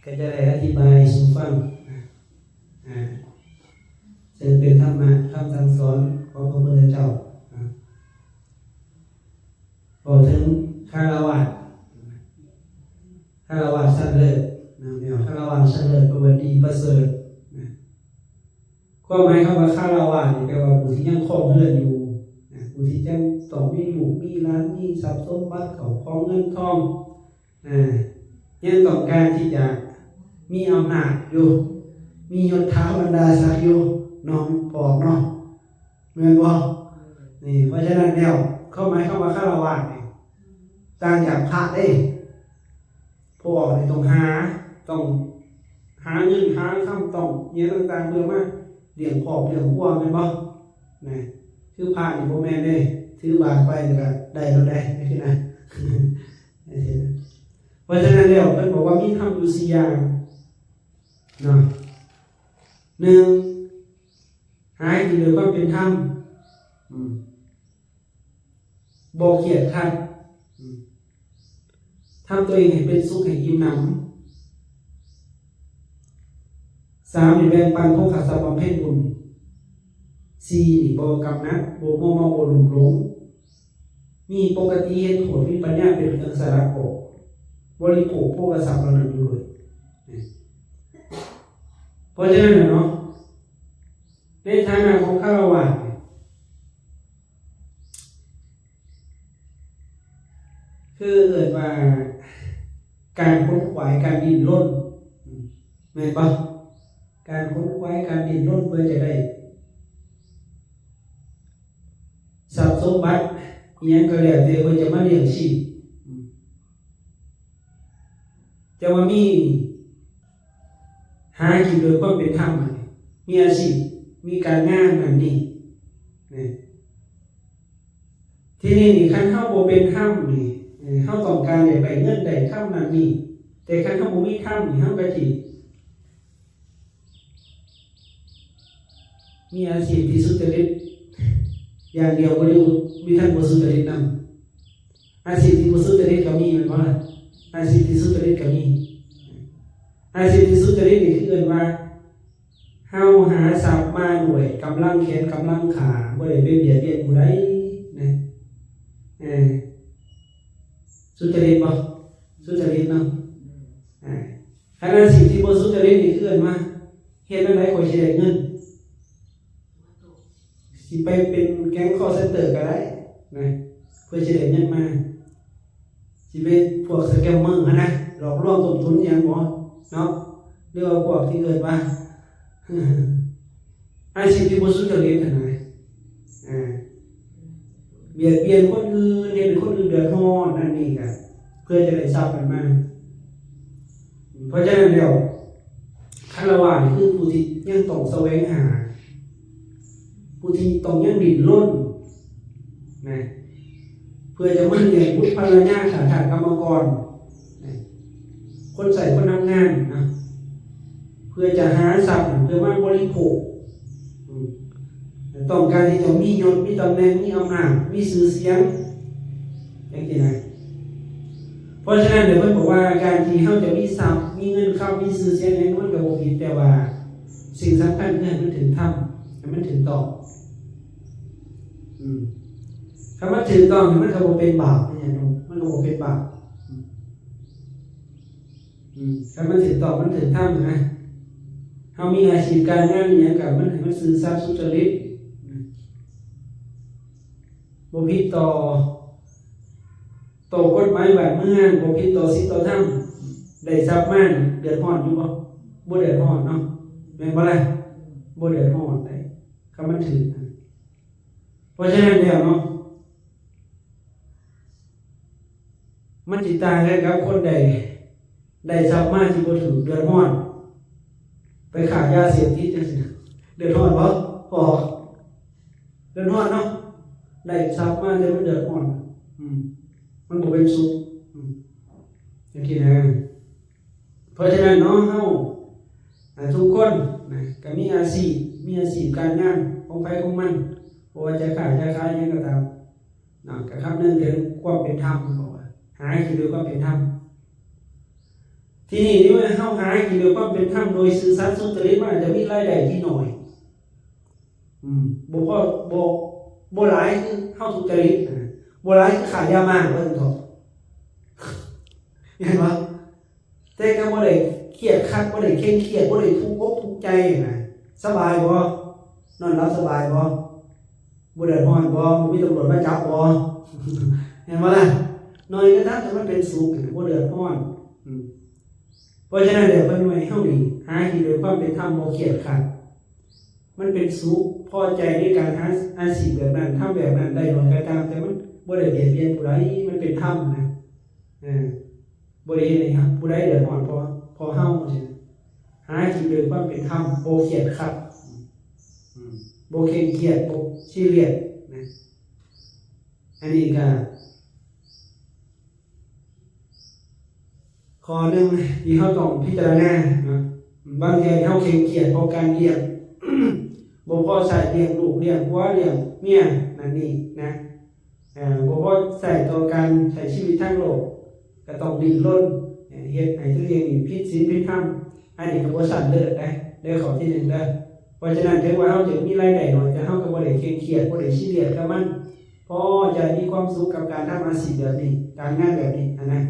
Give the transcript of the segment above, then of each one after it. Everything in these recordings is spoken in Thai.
ก็จะได้อธิบายสู่ฟังจะเป็นธรรมะคำสั่งสอนของพระพุทธเจ้าบอกถึงคารวะชั้นเลิศแนวคารวะชั้นเลิศประวัติประเสริฐความหมายคำว่าคารวะนี่แปลว่าผู้ที่ยังครองเรือนอยู่ผู้ที่ยังต้องมีลูกมีหลานมีทรัพย์สมบัติเข้าของเงินทองยังต้องการที่จะมีอำนาจอยู่มียศถาบรรดาศักดิ์อยู่น้องปอกเนาะเหมือนบ่นี่เพราะฉะนั้นแล้วเข้าหมายคำว่าคารวะนี่ต่างจากพระเด้พวกนี่ต้องหาเงินหาคำต้องเยอะต่างๆเพื่อมาเลี้ยงครอบเลี้ยงครัวแม่นบ่นะคือพระนี่บ่แม่นเด้ถือบาตรไปแล้วก็ได้แล้วได้คือนะเพราะฉะนั้นแล้วเพิ่นบอกว่ามีธรรมอยู่4อย่างเนาะ1หากินด้วยความเป็นธรรมบ่เกียจคร้านทำตัวเองให้เป็นสุขให้อิ่มหนำ3นี่แบ่งปันพวกขัดสะบำเพ็ญบุญ4นี่บ่กำนัดบ่มัวเมาบ่หลงหลงมีปกติเหตุผลมีปัญญาเป็นเครื่องสาระออกบริโภคพวกทรัพย์เหล่านั้นอยู่ด้วยเพราะฉะนั้นเนาะในฐานะของฆราวาสคือเกิดว่าการค้นขวายการดิ้นรนแม่นปะการค้นขวายการดิ้นรนเพื่อจะได้ทรัพย์สมบัติยังก็แล้วแต่เพื่อจะมาเลี้ยงชีพจะว่ามีหากินโดยความเป็นธรรมมีอาชีพมีการงานนั่นนี่ที่นี่คันเฮาบ่เป็นธรรมนี่เฮาต้องการได้เงินได้ธรรมนั่นนี่แต่คันเฮาบ่มีธรรมนี่เฮาก็สิมีอาชีพที่สุจริตอย่างเดียวบ่ได้มีทั้งบ่สุจริตนำอาชีพที่บ่สุจริตก็มีแม่นบ่ล่ะอาชีพที่สุจริตก็มีอาชีพที่สุจริตนี่คือเอิ้นว่าเฮาหาทรัพย์มาด้วยกำลังแขนกำลังขาบ่ได้ไปเบียดเบียนผู้ใดนะสุจริตบ่สุจริตเนาะอาชีพที่บ่สุจริตนี่คือเอิ้นว่าเฮ็ดจังได๋ข่อยสิได้เงินสิไปเป็นแก๊ง call center ก็ได้นะเพื่อจะได้เงินมาสิไปพวกสแกมเมอร์นะหลอกลวงต้มทุนอย่างบ่เนาะหรือว่าพวกที่เกิดว่าอาชีพที่บ่สุจริตนั่นน่ะเบียดเบียนคนอื่นเฮ็ดให้คนอื่นเดือดร้อนนั่นนี่ก็เพื่อจะได้ทรัพย์กันมาเพราะฉะนั้นแล้วฆราวาสนี่คือผู้ที่ยังต้องแสวงหาผู้ที่ต้องยังดิ้นรนนะเพื่อจะมาเลี้ยงบุตรภรรยาขาดกรรมกรคนใส่คนทำงานนะเพื่อจะหาทรัพย์เพื่อมาบริโภคต้องการที่จะมียศมีตำแหน่งมีอำนาจมีชื่อเสียงอย่างที่ไหนเพราะฉะนั้นเดี๋ยวเพิ่นบอกว่าการที่เฮาจะมีทรัพย์มีเงินเข้ามีชื่อเสียงอย่างนั้นก็บ่ผิดแต่ว่าสิ่งสำคัญคือให้มันถึงธรรมให้มันถึงต้องคำว่าถึงต้องมันก็บ่เป็นบาปเนี่ยมันก็บ่เป็นบาปถ้ามันถึงต้องมันถึงธรรมนะเฮามีอาชีพการงานอย่างกับมันให้มันซื่อสัตย์สุจริตบ่ผิดต่อกฎหมายบ้านเมืองบ่ผิดต่อศีลต่อธรรมได้ทรัพย์มาเดือดร้อนอยู่บ่เดือดร้อนเนาะแม่นบ่ล่ะบ่เดือดร้อนได้คำมันถึงเพราะฉะนั้นแล้วเนาะมันสิต่างกันกับคนได้ทรัพย์มาที่บ่ถูกเดือดร้อนไปขายยาเสพติดจังซี่เดือดร้อนบ่พอเดือดร้อนเนาะได้ทรัพย์มาแต่มันเดือดร้อนมันบ่เป็นสุขจังซี่นะเพราะฉะนั้นเนาะเฮาทุกคนนะก็มีอาชีพการงานของใครของมันบ่ว่าจะขายจะขายหยังก็ตามนะก็คำนึงถึงความเป็นธรรมบอกว่าหาคือด้วยความเป็นธรรม ที่นี่ที่ว่าเฮาหากินด้วยความเป็นธรรมโดยซื่อสัตย์สุจริตมันอาจจะมีรายได้ที่น้อยบ่พอบ่หลายคือเฮาสุจริตบ่หลายคือขายยามากว่าจังซั่นเห็นบ่แต่ก็บ่ได้เครียดคักบ่ได้เคร่งเครียดบ่ได้ทุกข์อกทุกข์ใจนะสบายบ่นอนหลับสบายบ่บ่เดือดร้อนบ่มีตำรวจมาจับบ่เห็นบ่ล่ะน้อยก็ตามแต่มันเป็นสุขบ่เดือดร้อนเพราะฉะนั้นเดี๋ยวเพิ่นว่าให้เฮานี่หากินด้วยความเป็นธรรมบ่เครียดคักมันเป็นสุขพอใจในการหาอาชีพแบบนั้นทำแบบนั้นได้น้อยก็ตามแต่มันบ่ได้เบียดเบียนผู้ใดมันเป็นธรรมนะบ่ได้เฮ็ดให้ผู้ใดเดือดร้อนพอเฮาใช่หากินด้วยความเป็นธรรมบ่เครียดคักบ่เคร่งเครียดบ่ซีเรียสนะอันนี้ก็ข้อหนึ่งที่เฮาต้องพิจารณานะบางทีเฮาเคร่งเครียดเพราะการเลี้ยง บ่พอใส่เลี้ยงลูกเลี้ยงผัวเลี้ยงเมียนั่นนี่นะบ่พอใส่ต่อการใช้ชีวิตทางโลกก็ต้องดิ้นรนเฮ็ดให้ตัวเองนี่ผิดศีลผิดธรรมอันนี้ก็บ่สั่นเลิศนะเด้อข้อที่1เด้อเพราะฉะนั้นถึงว่าเฮาจะมีรายได้น้อยแต่เฮาก็บ่ได้เคร่งเครียดบ่ได้ซีเรียสกับมันพอจะมีความสุขกับการทำอาชีพแบบนี้การงานแบบนี้นะ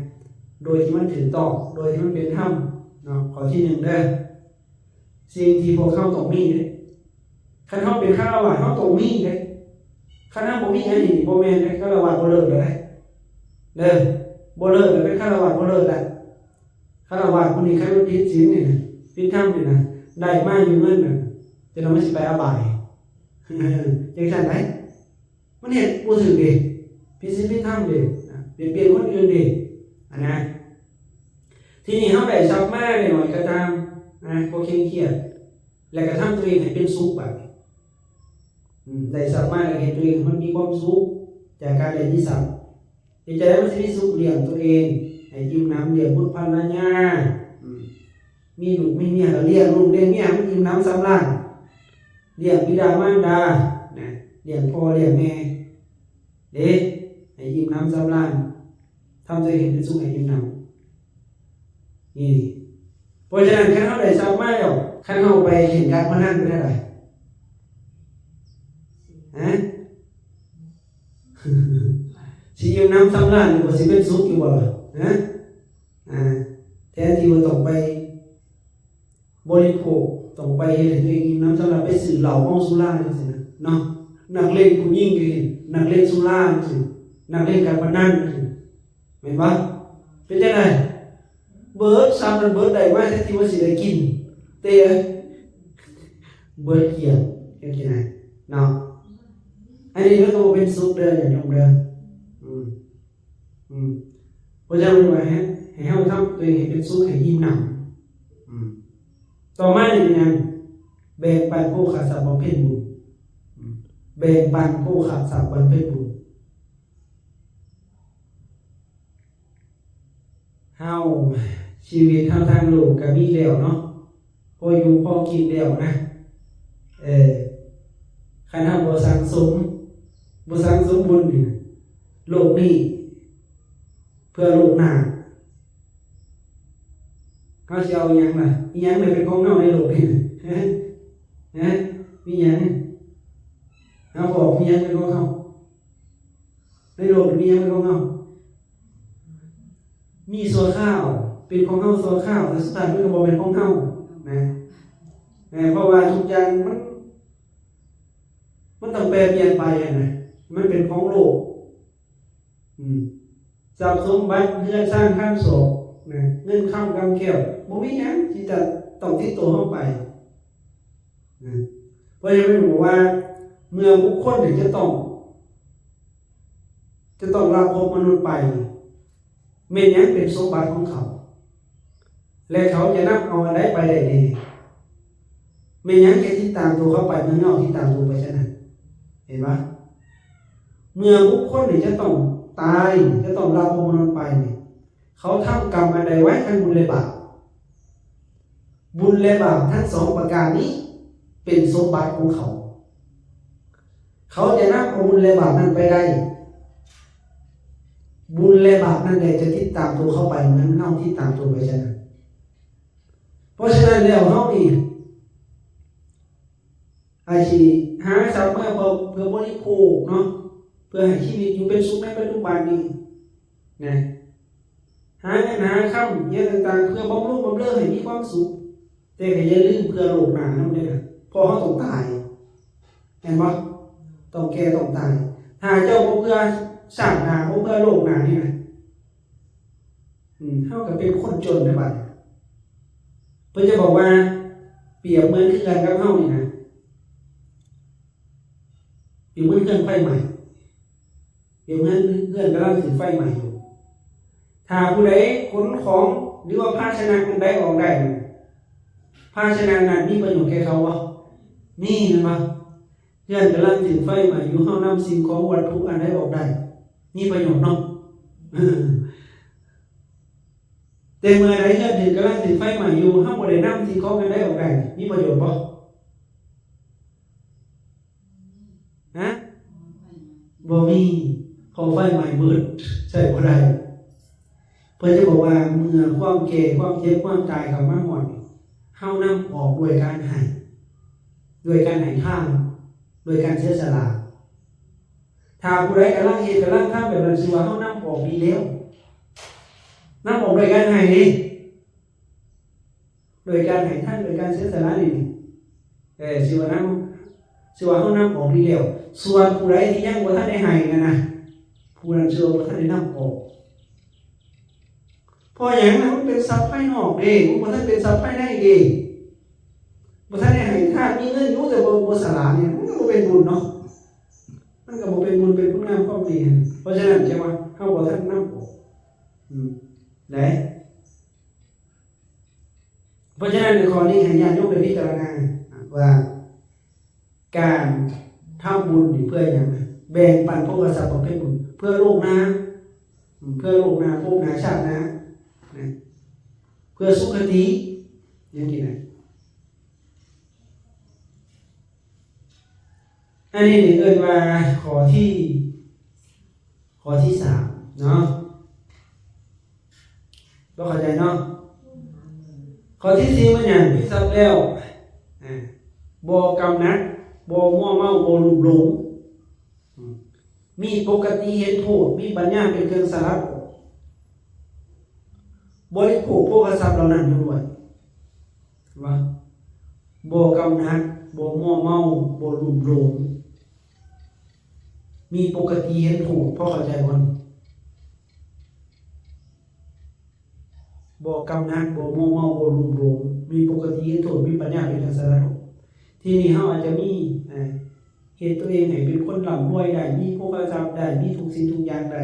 โดยที่มันถูกต้องโดยที่มันเป็นธรรมเนาะข้อที่1เด้อสิ่งที่พวกเขาต้องมีเด้คันเฮาเป็นฆราวาสเฮาต้องมีเด้คันเฮาบ่มีอันนี้บ่แม่นเด้ฆราวาสบ่เลิกเลยเด้อบ่เลิกเลยเป็นฆราวาสบ่เลิกแล้วฆราวาสผู้นี้ใครมันผิดศีลนี่ผิดธรรมนี่นะได้มาอยู่เงินน่ะจะนำมันสิไปอบายจังซั่นไหมมันเฮ็ดบ่ถูกดิผิดศีลผิดธรรมดิเปลี่ยนคนอื่นดินะทีนี้เฮาได้สักมาได้หน่อยก็ตามบ่เคร่งเครียดแล้วก็ทำตัวเองให้เป็นสุขบัดได้สักมาแล้วเห็นตัวเองมันมีความสุขจากการได้ที่สักเฮ็ดจังได๋มันสิมีสุขเลี้ยงตัวเองให้อิ่มน้ำเลี้ยงบุตรภรรยามีลูกมีเมียก็เลี้ยงลูกเลี้ยงเมียมันอิ่มน้ำสำราญเลี้ยงบิดามารดานะเลี้ยงพ่อเลี้ยงแม่เด้ให้อิ่มน้ำสำราญทำตัวเองเป็นสุขให้อิ่มน้ำนี่เพราะฉะนั้นคันเฮาได้สักมาแล้วคันเฮาไปเห็นการพนันเป็นอะไรสิอิ่มน้ำสำราญบ่สิเป็นสุขอยู่บ่ล่ะแทนที่ว่าต้องไปบริโภคต้องไปเฮ็ดให้ตัวเองอิ่มน้ำสำราญไปซื้อเหล้าเมาสุราจังซี่นะเนาะนักเล่นผู้หญิงก็เห็นนักเล่นสุราจังซี่นักเล่นการพนันจังซี่แม่นบ่เป็นจังได๋เบิดซ้ำนั้นเบิดได้มาแท้ที่ว่าสิได้กินเตะเบิดเกี่ยงจังซี่นะเนาะอันนี้มันก็บ่เป็นสุขเด้ออย่าโยมเด้อเพราะฉะนั้นว่าให้เฮาทำตัวเองให้เป็นสุขให้อิ่มหนำต่อมานี่เป็นหยังแบ่งปันผู้ขาดทรัพย์บำเพ็ญบุญแบ่งปันผู้ขาดทรัพย์บำเพ็ญบุญเฮาชีวิตเฮาทางโลกก็มีแล้วเนาะพออยู่พอกินแล้วนะคันเฮาบ่สังสมบุญนี่โลกนี้เพื่อโลกหน้าเขาจะเอาอย่างล่ะมีอย่างไม่เป็นของเฮาในโลกนี้มีอย่างเขาบอกมีอย่างเป็นของเฮาในโลกมีอย่างเป็นของเฮามีสัวข้าวเป็นของเฮาสัวข้าวแต่สุดท้ายมันก็บ่เป็นของเฮานะเพราะว่าทุกอย่างมันต้องแปรเปลี่ยนไปนะมันเป็นของโลกทรัพย์สมบัติเพื่อสร้างข้ามศพนะเงินข้ามกำแก้วบ่มีหยังที่จะต้องติดตัวเข้าไปนะเพราะฉะนั้นบอกว่าเมื่อบุคคลจะต้องลาภพมนุษย์ไปเม่นหยังเป็นสมบัติของเขาและเขาจะนำเอาอะไรไปได้แน่เม่นหยังจะติดตามตัวเขาไปเมื่อเงาที่ตามตัวไปฉะนั้นเห็นไหมเมื่อบุคคลจะต้องตายจะต้องลาภพมนุษย์ไปเขาทำกรรมอันใดไว้ทั้งบุญและบาปบุญและบาปทั้งสองประการนี้เป็นสมบัติของเขาเขาจะนำเอาบุญและบาปนั้นไปได้บุญและบาปนั้นใดจะติดตามตัวเข้าไปเหมือนเงาที่ตามตัวไปฉะนั้น เพราะฉะนั้นแล้วเฮานี่อาชีหาทรัพย์มาเพื่อบริโภคเนาะเพื่อให้ชีวิตอยู่เป็นสุขในปัจจุบันนี้นะหาเงินหาค่ำอย่างต่างๆเพื่อบำรุงบำเรอให้มีความสุขแต่ก็อย่าลืมเพื่อโลกหน้านำเด้อเพราะเฮาต้องตายเห็นบ่ต้องแก่ต้องตายถ้าเจ้าบ่เพื่อชาติหน้าบ่เพื่อโลกหน้านี่นะเฮาก็เป็นคนจนในบัดเพิ่นจะบอกว่าเปรียบเหมือนคือกันกับเฮานี่นะเปรียบเหมือนเครื่องไฟใหม่เปรียบเหมือนเพื่อนกำลังถือไฟใหม่อยู่ถ้าผู้ใดขนของหรือว่าภาชนะอันใดออกได้ภาชนะนั้นมีประโยชน์แก่เขาบ่นี่นะบ่เพื่อนกำลังถือไฟใหม่อยู่เฮานำสิ่งของวัตถุอันใดออกได้มีประโยชน์เนาะแต่เมื่อใดเพื่อนถือกำลังถือไฟใหม่อยู่เฮาบ่ได้นำสิ่งของอันใดออกได้มีประโยชน์บ่ฮะบ่มีพอไฟใหม่มืดใช่บ่ได้เพิ่นจะบอกว่าเมื่อความแก่ความเจ็บความตายเข้ามาฮอดเฮานำออกด้วยการให้ทานด้วยการเสียสละถ้าผู้ใดกำลังเฮ็ดกำลังทำแบบนั้นสิว่าเฮานำออกดีแล้วนำออกด้วยการให้นี่โดยการให้ทานโดยการเสียสละนี่สิว่าเฮานำออกดีแล้วส่วนผู้ใดที่ยังบ่ทันได้ให้นะผู้นั้นชื่อว่าบ่ทันได้นำออกเพราะหยังมันเป็นทรัพย์ภายนอกเด้มันบ่ทันเป็นทรัพย์ภายในเด้บ่ทันได้ให้ทานมีเงินอยู่แต่บ่สละเนี่ยมันก็บ่เป็นบุญเนาะมันก็บ่เป็นบุญเป็นคุณงามความดีเพราะฉะนั้นใช่ว่าเฮาบ่ทันนำออกได้เพราะฉะนั้นในข้อนี้ให้ญาติโยมได้พิจารณาว่าการทำบุญนี่เพื่อหยังแบ่งปันพวกทรัพย์ประเภทบุญเพื่อโลกหน้าภพหน้าชาติหน้าเพื่อสุขติอย่างนี้นะอันนี้เอิ้นว่าข้อที่3เนาะบ่เข้าใจเนาะข้อที่4มันหยังมีทรัพย์แล้วบ่กำนัดบ่มั่วเมาบ่ลุ่มหลงมีปกติเห็นโทษมีปัญญาเป็นเครื่องสลัดบริโภคพวกทรัพย์เหล่านั้นอยู่ด้วยว่าบ่กำนัดบ่มั่วเมาบ่ลุ่มหลงมีปกติเห็นโทษพอเข้าใจบ่บ่กำนัดบ่มั่วเมาบ่ลุ่มหลงมีปกติเห็นโทษมีปัญญาเป็นเครื่องสลัดที่นี่เฮาอาจจะมีเห็นตัวเองให้เป็นคนร่ำรวยได้มีพวกทรัพย์ได้มีทุกสิ่งทุกอย่างได้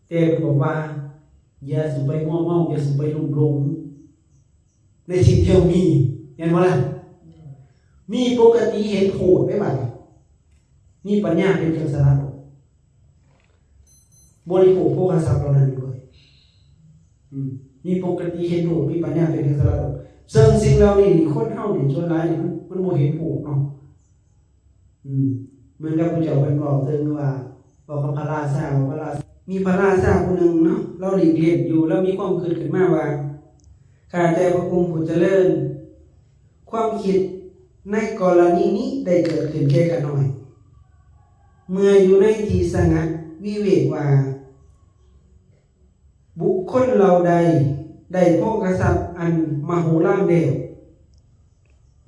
แต่บอกว่าอย่าสุไปมั่วเมาอย่าสุไปลุ่มหลงในสิ่งที่เรามีเห็นบ่ล่ะมีปกติเห็นโทษได้บัดมีปัญญาเป็นเครื่องสลัดบริโภคพวกทรัพย์เหล่านั้นด้วยมีปกติเห็นโทษมีปัญญาเป็นเครื่องสลัดซึ่งสิ่งเหล่านี้คนเฮานี่ส่วนหลายนี่มันบ่เห็นโทษเนาะเหมือนกับพระเจ้าเป็นบอกถึงว่าบอกกับพระราชามีพระราชาคนหนึ่งเนาะเราหลีกเลี่ยงอยู่แล้วมีความคิดขึ้นมาว่าข้าแต่พระองค์ผู้เจริญความคิดในกรณีนี้ได้เกิดขึ้นแก่ข้าน้อยเมื่ออยู่ในที่สงัดวิเวกว่าบุคคลเราใดได้โภคทรัพย์อันมโหฬารเดช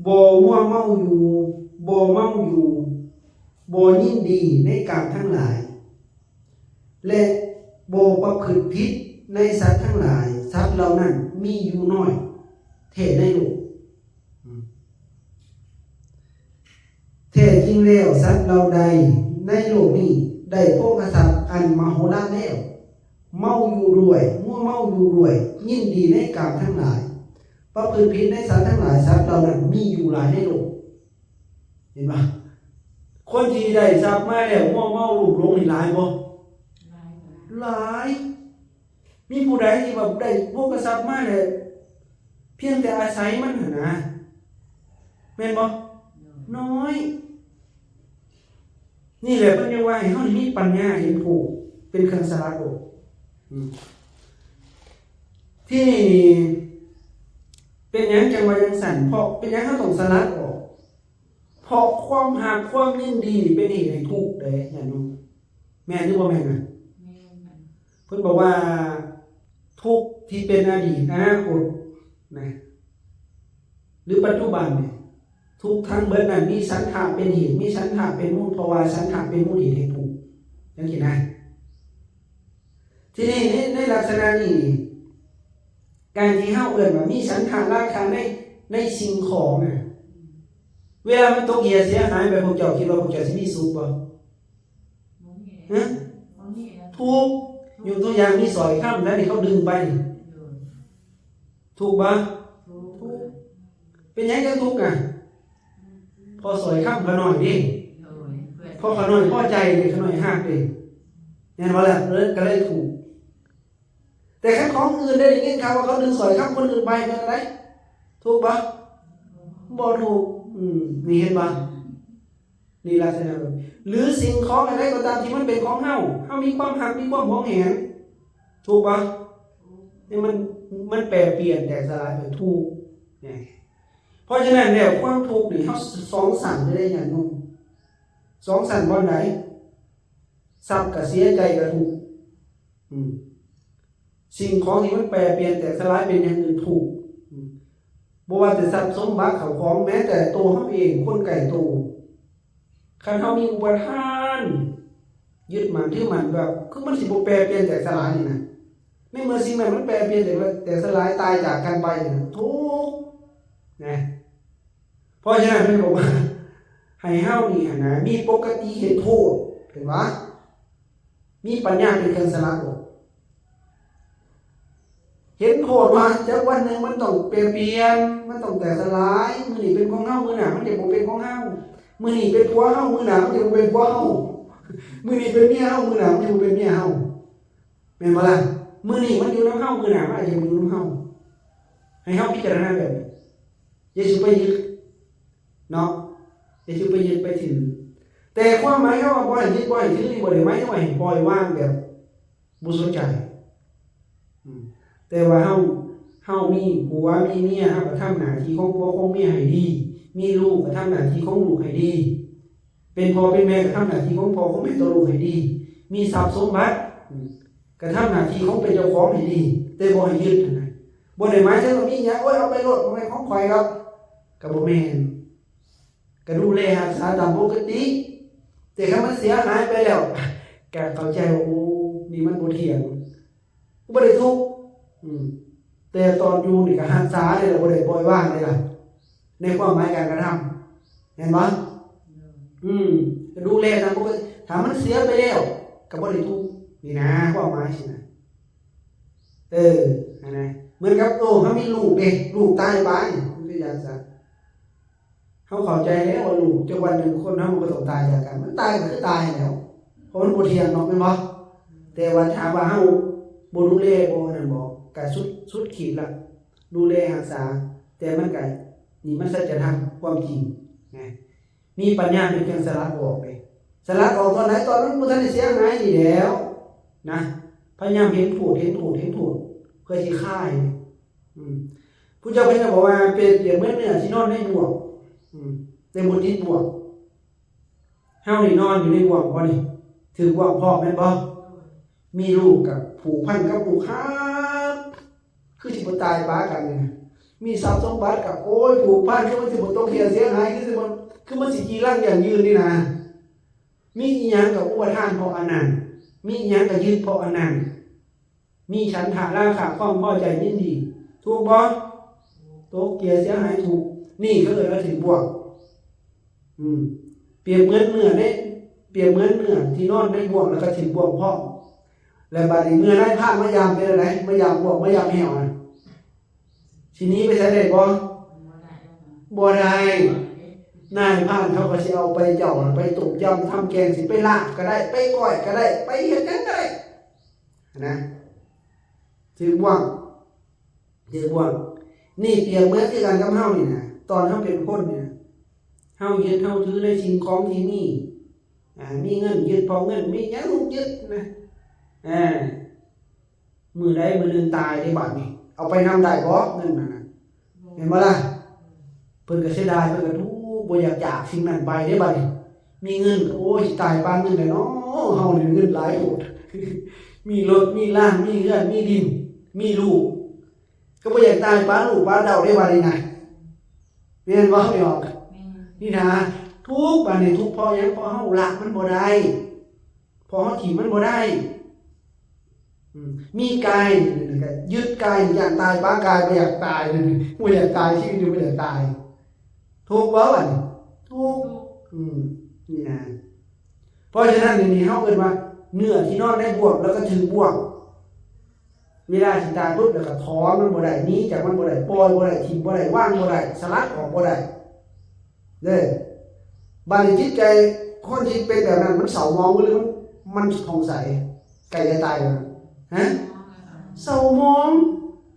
บ่มั่วเมาอยู่บ่ยินดีในกามทั้งหลายและบ่ประพฤติผิดในสัตว์ทั้งหลายทรัพย์เหล่านั้นมีอยู่น้อยแท้ในโลกแท้จริงแล้วสัตว์เหล่าใดในโลกนี้ได้โภคทรัพย์อันมโหฬารแล้วเมาอยู่ด้วยมั่วเมาอยู่ด้วยยินดีในกามทั้งหลายประพฤติผิดในสัตว์ทั้งหลายทรัพย์เหล่านั้นมีอยู่หลายในโลกเห็นป่ะคนที่ได้ทรัพย์มาแล้วมั่วเมาลุ่มหลงนี่หลายบ่หลายมีผู้ใดที่แบบได้พวกทรัพย์มาแล้วเพียงแต่อาศัยมันนะแม่นบ่น้อยนี่แหละเพิ่นเรียกว่าให้เฮามีปัญญาเห็นถูกเป็นเครื่องสลัดโลกที่ เป็นหยังจังว่าจังสั่นเพราะเป็นหยังเขาต้องสลัดออกเพราะความหักความยินดีเป็นเหตุให้ทุกข์เด้อย่านุ่มแม่นหรือบ่แม่นน่ะเพิ่นบอกว่าทุกข์ที่เป็นอดีตอนาคตนะหรือปัจจุบันเนี่ยทุกข์ทั้งเบิดนั้นมีสันทะเป็นเหตุมีสันทะเป็นมูลเพราะว่าสันทะเป็นมูลเหตุให้ทุกข์จังซี่นะทีนี้ในลักษณะนี้การที่เฮาเอิ้นว่ามีสันทะราคะในสิ่งของน่ะเวลามันตกเหี่ยเสียหายไปพวกเจ้าคิดว่าพวกเจ้าสิมีสุขบ่ฮะทุกข์อยู่ตัวอย่างมีสอยข้ามแล้วนี่เขาดึงไปถูกบ่ทุกข์เป็นหยังจังทุกข์อ่ะพอสอยข้ามขน่อยดิพอขน่อยพอใจดิขน่อยหักดิแม่นบ่ล่ะก็เลยถูกแต่คันของอื่นได้ยินข่าวว่าเขาดึงสอยข้ามคนอื่นไปเป็นอะไรถูกบ่บ่ถูกนี่เห็นบ่นี่ลักษณะแบบหรือสิ่งของอะไรก็ตามที่มันเป็นของเฮามีความหักมีความหวงแหนถูกป่ะนี่มันแปรเปลี่ยนแตกสลายไปถูกเนี่ยเพราะฉะนั้นเนี่ยความทุกข์นี่เฮาสองสั่นได้อย่างนุ่มสองสั่นบ่ไหนทรัพย์กับเสียใจกับทุกข์สิ่งของที่มันแปรเปลี่ยนแตกสลายเป็นอย่างอื่นถูกบ่ว่าแต่ทรัพย์สมบัติเข้าของแม้แต่ตัวเฮาเองคนไก่ตัวคันเฮามีอุปทานยึดมั่นถือมั่นแบบคือมันสิบ่แปรเปลี่ยนแตกสลายนี่นะในเมื่อสิ่งนั้นมันแปรเปลี่ยนแต่สลายตายจากกันไปนี่นะทุกข์นะเพราะฉะนั้นเพิ่นบอกว่าให้เฮานี่หั่นนะมีปกติเห็นโทษเห็นบ่มีปัญญาเป็นเครื่องสลัดออกเห็นโทษว่าจักวันนึงมันต้องเปลี่ยนมันต้องแตกสลายมื้อนี้เป็นของเฮามื้อหน้ามันจะบ่เป็นของเฮามื้อนี้เป็นผัวเฮามื้อหน้ามันจะบ่เป็นผัวเฮามื้อนี้เป็นเมียเฮามื้อหน้ามันจะบ่เป็นเมียเฮาแม่นบ่ล่ะมื้อนี้มันอยู่นำเฮามื้อหน้ามันอาจจะบ่อยู่นำเฮาให้เฮาพิจารณาแบบนี้อย่าสิไปยึดเนาะอย่าสิไปยึดไปถือแต่ความหมายเฮาว่าบ่ให้ยึดบ่ให้ถือนี่บ่ได้หมายถึงว่าให้ปล่อยวางแบบบ่สนใจแต่ว่าเฮามีผัวมีเมียเฮาก็ทำหน้าที่ของผัวของเมียให้ดีมีลูกก็ทำหน้าที่ของลูกให้ดีเป็นพ่อเป็นแม่ก็ทำหน้าที่ของพ่อของแม่ต่อลูกให้ดีมีทรัพย์สมบัติก็ทำหน้าที่ของเป็นเจ้าของให้ดีแต่บ่ให้ยึดนะบ่ได้หมายถึงว่ามีหยังโอ้ยเอาไปโลดบ่แม่นของข่อยครับก็บ่แม่นก็ดูแลรักษาตามปกติแต่ถ้ามันเสียหายไปแล้วก็เข้าใจว่าโอ้นี่มันบ่เที่ยงบ่ได้ทุกข์แต่ตอนอยู่นี่ก็รักษาได้แล้วบ่ได้ปล่อยวางได้ล่ะในความหมายการกระทำเห็นบ่ก็ดูแลตามปกติถ้ามันเสียไปแล้วก็บ่ได้ทุกข์นี่นะความหมายสินะนั่นนะเหมือนกับเฮามีลูกเด้ลูกตายไปมันคืออย่างซั่นเฮาเข้าใจแล้วว่าลูกจักวันนึงคนเฮามันก็ต้องตายจากกันมันตายก็คือตายแล้วเพราะมันบ่เที่ยงเนาะแม่นบ่แต่ว่าถามว่าเฮาบ่ดูแลบ่นั่นบ่ก็สุดขีดละดูแลรักษาแต่มันก็นี่มันสัจธรรมความจริงนะมีปัญญาเป็นเครื่องสลัดออกเลยสลัดออกตอนไหนตอนนั้นบ่ทันได้เสียหายดีแล้วนะพยายามเห็นถูกเพื่อสิคายผู้เจ้าเพิ่นก็บอกว่าเปรียบเหมือนเนื้อที่นอนในบ่วงแต่บ่ติดบ่วงเฮานี่นอนอยู่ในบ่วงบ่นี่ถือบ่วงพ่อแม่นบ่มีลูกกับผูกพันกับลูกครับคือสิบ่ตายป้ากันนี่นะมีทรัพย์สมบัติกับโอ้ยผูกพันคือมันสิบ่ตกเหี่ยเสียหายคือมันสิจีรังอย่างยืนนี่นะมีอีหยังกับอุปทานเพราะอันนั้นมีอีหยังกับยึดเพราะอันนั้นมีฉันทะราคะความพอใจยินดีถูกบ่ตกเหี่ยเสียหายถูกนี่ก็เลยว่าถึงบวกเปรียบเหมือนเนื้อที่นอนในบ่วงแล้วก็ถึงบ่วงพร้อมแล้วบัดนี้เมื่อได้พามายามเป็นอะไรมายามบ่วงมายามแหวนะทีนี้ไปใช้ได้บ่ได้นายพานเขาก็สิเอาไปเจ้าไปต้มยำทำแกงสิไปลาบก็ได้ไปก้อยก็ได้ไปเฮ็ดจังก็ได้นะถือบ่วงนี่เปรียบเหมือนคือกันกับเฮานี่นะตอนเฮาเป็นคนเนี่ยเฮายึดเฮาถือในสิ่งของที่มีเงินยึดพอเงินมีหยังยึดนะมื้อใดมื้อนึงตายได้บัดนี้เอาไปนำได้บ่เงินนั่นน่ะ เห็นบ่ล่ะเพิ่นก็เสียดายเพิ่นก็ทุกบ่อยากจากสิ่งนั้นไปเด้บัดนี้มีเงินโอ้ยตายปานเงินได้เนาะเฮานี่เงินหลายโพดมีรถมีล้านมีเรือนมีดินมีลูกก็บ่อยากตายปานลูกปานเต้าได้บัดนี้นะแม่นบ่ไม่ออกนี่นะทุกบัดนี้ทุกพอหยังพอเฮาละมันบ่ได้พอเฮาถิ่มมันบ่ได้มีกายนี่ก็ยึดกายอยากตายปากายบ่อยากตายบ่อยากตายชีวิตบ่อยากตายทุกบ่บัดนี้ทุกนี่นะเพราะฉะนั้นนี่เฮาเอิ้นว่าเนื้อที่นอนในบ่วงแล้วก็ถือบ่วงเวลาสิตายปุ๊บแล้วก็ถอนมันบ่ได้หนีจากมันบ่ได้ปล่อยบ่ได้ทิ้งบ่ได้วางบ่ได้สลัดออกบ่ได้เด้อบัดนี้จิตใจคนที่เป็นแบบนั้นมันเศร้ามองหรือมันผ่องใสใกล้จะตายแล้วฮะเศร้ามอง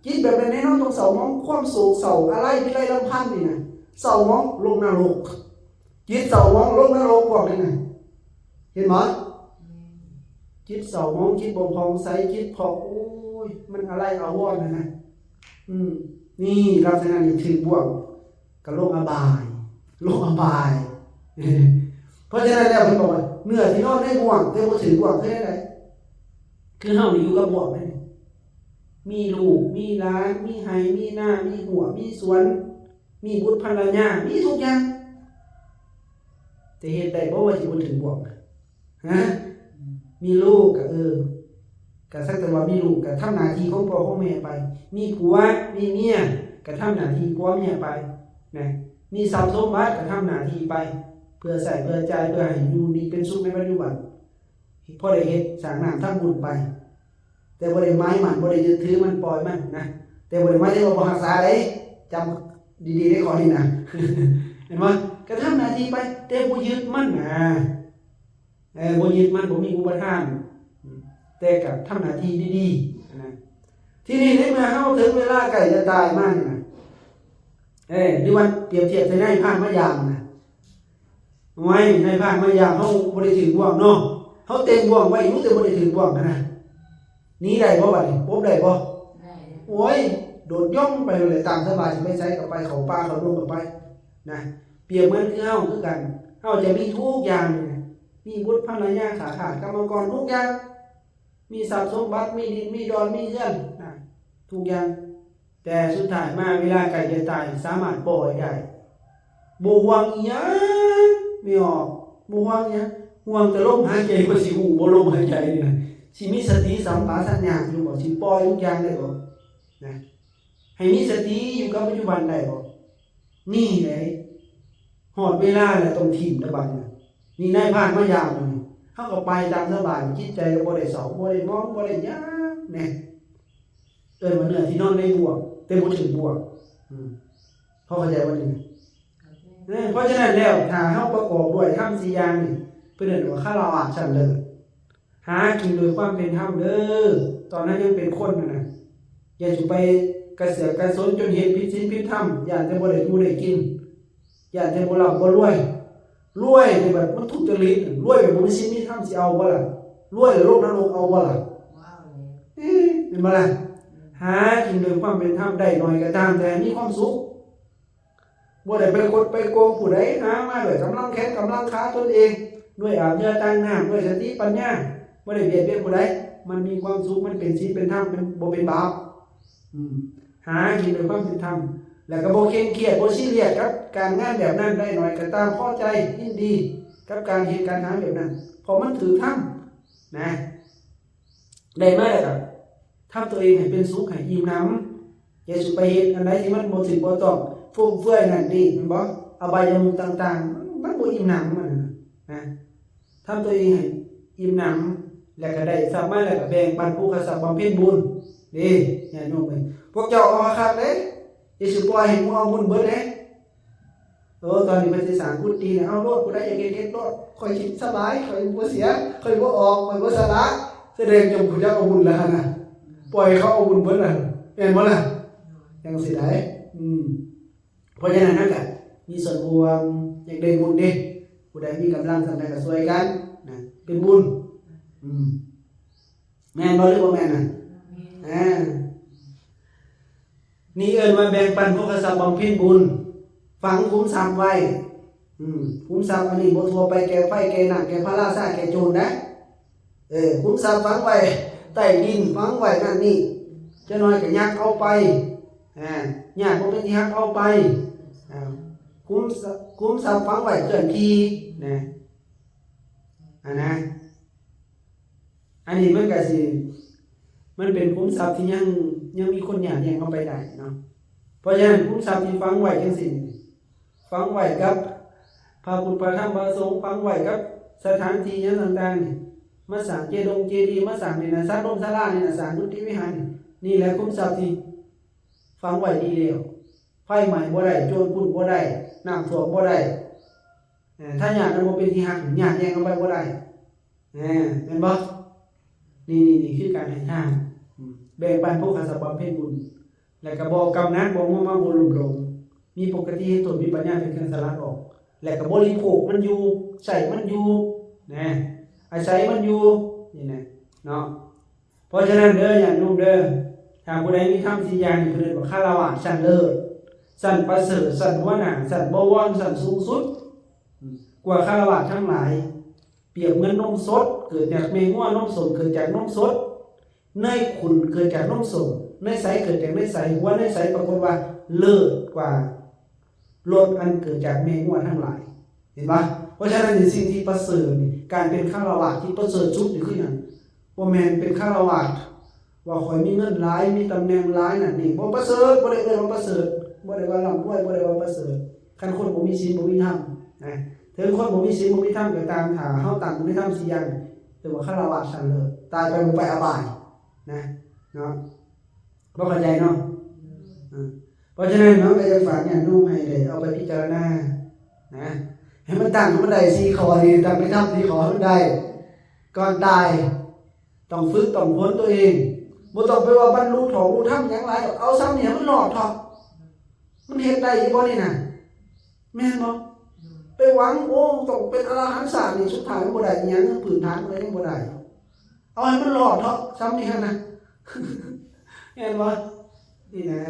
จิตแบบนั้นแน่นอนต้องเศร้ามองความโศกเศร้าอะไรวิไลลำพันธ์นี่นะเศร้ามองลงนรกจิตเศร้ามองลงนรกพวกนี้นะเห็นมั้ยจิตเศร้ามองจิตบ่ผ่องใสจิตพอกโอ้ยมันอะไรเอาวอดนะนี่ลักษณะนี้ถือบ่วงกับโลกอบายโลกอบายเพราะฉะนั้นแล้วเพิ่นบอกว่าเนื้อที่นอนในบ่วงแต่บ่ถือบ่วงคือได้คือเฮานี่อยู่กับบ่วงนั่นมีลูกมีหลานมีไห้มีหน้ามีหัวมีสวนมีบุตรภรรยามีทุกอย่างแต่เหตุใดบ่ว่าสิบ่ถึงบ่วงฮะมีลูกก็สักแต่ว่ามีลูกก็ทำหน้าที่ของพ่อของแม่ไปมีผัวมีเมียก็ทำหน้าที่ผัวเมียไปนะมีทรัพย์สมบัติก็ทำหน้าที่ไปเพื่อใส่เพื่อจ่ายเพื่อให้อยู่ดีเป็นสุขในปัจจุบันพอได้เฮ็ดสร้างน้ำทำบุญไปแต่บ่ได้ไม้มันบ่ได้ยึดถือมันปล่อยมันนะแต่บ่ได้ไม้ที่ว่าบ่รักษาได้จำดีๆได้ขอนี่นะเห็นบ่ก็ทำหน้าที่ไปแต่บ่ยึดมันนะบ่ยึดมันบ่มีอุปทานแต่ก็ทำหน้าที่ดีๆนะทีนี้ในเมื่อเฮาถึงเวลาใกล้จะตายมานี่นะหรือว่าเปรียบเทียบใส่ในพานมะยามนะไว้ในพานมะยามเฮาบ่ได้ถึงบ่วงเนาะเฮาเต็มบ่วงไว้อยู่แต่บ่ได้ถึงบ่วงนะหนีได้บ่บัดนี้พบได้บ่ได้โอ้ยโดดย่องไปเลยตามสบายสิไปไสก็ไปเข้าป่าเข้าดงก็ไปนะเปรียบเหมือนคือเฮาคือกันเฮาจะมีทุกอย่างนี่นะมีบุตรภรรยาขาขาดกรรมกรทุกอย่างมีทรัพย์สมบัติมีดินมีดอนมีเรือนนะทุกอย่างแต่สุดท้ายมาเวลาใกล้จะตายสามารถปล่อยได้บ่ห่วงอีหยังไม่ออกบ่ห่วงอีหยังห่วงแต่ลมหายใจบ่สิฮู้บ่ลมหายใจนี่นะสิมีสติสัมปชัญญะอยู่บ่สิปล่อยทุกอย่างได้บ่นะให้มีสติอยู่กับปัจจุบันได้บ่นี่แหละฮอดเวลาแล้วต้องถิ่มแล้วบัดนี้นี่นายพรานมายามนี่เฮาก็ไปตามสบายจิตใจก็บ่ได้เศร้าบ่ได้มองบ่ได้หยังแน่ว่าเนื้อที่นอนในบ่วงแต่บ่ถึงบ่วงพอเข้าใจบ่นี่เพราะฉะนั้นแล้วถ้าเฮาประกอบด้วยธรรม4อย่างนี่เพิ่นเรียกว่าคารวะชั้นเลิศหากินโดยความเป็นธรรมเด้อตอนนั้นยังเป็นคนน่ะอย่าสิไปกระเสือกกระสนจนเฮ็ดผิดศีลผิดธรรมอย่าจะบ่ได้อยู่ได้กินอย่าจะบ่ร่ำบ่รวยนี่แบบมันทุจริตรวยแบบบ่มีศีลมีธรรมสิเอาบ่ล่ะรวยแล้วโลกนรกเอาบ่ล่ะเห็นบ่ล่ะหากินโดยความเป็นธรรมได้หน่อยก็ตามแต่มีความสุขบ่ได้ไปกดไปโกงผู้ใดหามาด้วยกำลังแขนกำลังขาตนเองด้วยอาบเหงื่อต่างน้ำด้วยสติปัญญาบ่ได้เบียดเบียนผู้ใดมันมีความสุขมันเป็นศีลเป็นธรรมเป็นบ่เป็นบาปหากินโดยความเป็นธรรมแล้วก็บ่เคร่งเครียดบ่ซีเรียสกับการงานแบบนั้นได้หน่อยก็ตามพอใจยินดีกับการเฮ็ดการหาแบบนั้นเพราะมันถือธรรมนะได้มาแล้วก็ทำตัวเองให้เป็นสุขให้อิ่มหนำอย่าสิไปเฮ็ดอันใดที่มันบ่ถึงบ่ต้องฟุ่มเฟือยนั่นนี่แม่นบ่อบายมุขต่างๆมันบ่อิ่มหนำมันนะทำตัวเองให้อิ่มหนำแล้วก็ได้ทรัพย์มาแล้วก็แบ่งปันผู้เขาทรัพย์บำเพ็ญบุญนี่ญาติโยมเอ้ยพวกเจ้าเอาคักเด้อย่าสิปล่อยให้หมู่เอาบุญเบิดเด้ตอนนี้เพิ่นสิสร้างกุฏิเนี่ยเอาโลดผู้ใดอยากเฮ็ดโลดค่อยคิดสบายค่อยบ่เสียค่อยบ่ออกค่อยบ่สละแสดงจงผู้เจ้าเอาบุญแล้วนะปล่อยเขาเอาบุญเบิดน่ะแม่นบ่ล่ะจังสิได้เพราะฉะนั้นนั่นก็มีส่วนรวมอยากได้บุญเด้ผู้ใดมีกำลังสำใดก็ช่วยกันนะเป็นบุญแม่นบ่หรือบ่แม่นน่ะ นี่เอิ้นว่าแบ่งปันพวกกษัตริย์บำเพ็ญบุญฝังคุ้มทรัพย์ไว้คุ้มทรัพย์อันนี้บ่ทั่วไปแก่ไฟแก่น้ำแก่พระราชาแก่โจรนะคุ้มทรัพย์ฝังไว้ใต้ดินฝังไว้นั่นนี่จะน้อยก็ยักเอาไปญาติบ่เป็นที่ฮักเอาไปคุ้มทรัพย์ฝังไว้เคลื่อนที่นะนะอันนี้มันก็สิมันเป็นคุ้มทรัพย์ที่ยังมีคนอยากแย่งเอาไปได้เนาะเพราะฉะนั้นคุ้มทรัพย์ที่ฝังไว้จังซี่ฝังไว้กับพระพุทธพระธรรมพระสงฆ์ฝังไว้กับสถานที่หยังต่างๆนี่มาสร้างเจดีย์มาสร้างนี่นะสร้างโรงศาลานี่นะสร้างกุฏิวิหารนี่แหละคุ้มทรัพย์ที่ฝังไว้ดีแล้วไฟไหม้บ่ได้โจรพุ่นบ่ได้น้ำท่วมบ่ได้ถ้าญาติมันบ่เป็นที่ฮักญาติแย่งเอาไปบ่ได้แม่นบ่นี่คือการให้ทานแบ่งปันผู้ขาดสภาพเพศบุญและก็บ่กำนัดบ่มั่วมาบ่ลุ่มหลงมีปกติให้ตนมีปัญญาเป็นเครื่องสลัดออกและก็บริโภคมันอยู่ใช้มันอยู่นะอาศัยมันอยู่นี่นะเนาะเพราะฉะนั้นเด้ออย่างนุ่มเด้อถ้าผู้ใดมีธรรม4อย่างนี่เพิ่นเรียกว่าคารวะชั้นเลิศชั้นประเสริฐชั้นหัวหน้าชั้นบวรชั้นสูงสุดกว่าคารวะทั้งหลายเปรียบเหมือนนมสดเกิดจากแม่งัวนมสดเกิดจากนมสดเนยขุ่นเกิดจากนมสดเนยใสเกิดจากเนยใสหัวเนยใสปรากฏว่าเลิศกว่ารสอันเกิดจากแม่งัวทั้งหลายเห็นปะเพราะฉะนั้นสิ่งที่ประเสริฐนี่การเป็นฆราวาสที่ประเสริฐสุดนี่คือหยังบ่แม่นเป็นฆราวาสว่าข่อยมีเงินหลายมีตำแหน่งหลายนั่นนี่บ่ประเสริฐบ่ได้เอิ้นว่าประเสริฐบ่ได้ว่าร่ำรวยบ่ได้ว่าประเสริฐคันคนบ่มีศีลบ่มีธรรมนะถึงคนบ่มีศีลบ่มีธรรมก็ตามถ้าเฮาตั้งในธรรม4อย่างถือว่าฆราวาสชั้นเลิศตายไปบ่ไปอบายนะเนาะบ่เข้าใจเนาะเพราะฉะนั้นน้องก็จะฝากเนี่ยนุ่มให้เลยเอาไปพิจารณานะให้มันตั้งมันได้4ข้อนี่ตั้งไปทำ4ข้อมันได้ก่อนตายต้องฝึกต้องฝนตัวเองบ่ต้องไปว่าบรรลุถอกรู้ธรรมหยังหลายเอาซ้ำเนี่ยมันหลอกถอกมันเฮ็ดได้อีบ่นี่น่ะแม่นบ่ไปหวังโอ้ต้องเป็นอรหันต์สามนี่สุดท้ายมันบ่ได้อีหยังพื้นฐานมันยังบ่ได้เอาให้มันหลอกถอกซ้ำนี่หั่นน่ะแม่นบ่นี่นะ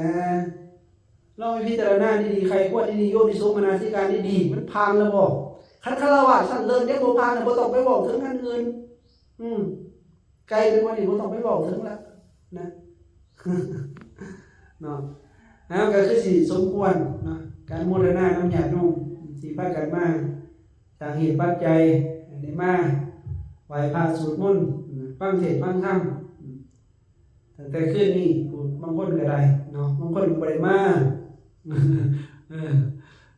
ลองไปพิจารณาดีๆใครควรดีๆโยนิโสมนสิการดีๆมันผ่านแล้วบ่คันคารวะชั้นเลิศยังบ่ผ่านน่ะบ่ต้องไปบอกถึงอันอื่นไกลเป็นว่านี่บ่ต้องไปบอกถึงแล้วนะเนาะแล้วก็คือสิสมควรเนาะการโมทนาน้ำญาติโยมสิพากันมาสร้างเหตุปัจจัยได้มาไหว้พระสวดมนต์ฟังเทศน์ฟังธรรมตั้งแต่คืนนี้บางคนก็ได้เนาะบางคนก็บ่ได้มา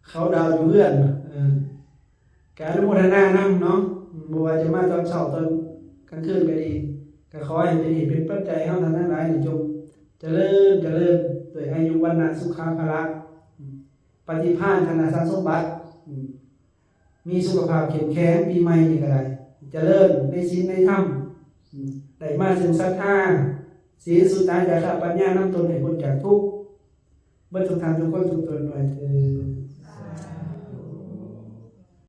เขาดาวอยู่เพื่อนการอนุโมทนานำเนาะบ่ว่าจะมาตอนเช้าตอนกลางคืนก็ดีก็ขอให้เป็นเหตุเป็นปัจจัยเฮาทั้งหลายนี่จงเจริญด้วยอายุวันนะสุขภาละปฏิภาณธนทรัพย์สมบัติมีสุขภาพเข้มแข็งปีใหม่นี่ก็ได้เจริญในศีลในธรรมได้มาถึงศรัทธาศีลสุตตะจาระปัญญานำตนให้พ้นจากทุกข์เบิดทุกทางทุกคนทุกตนด้วยเถิด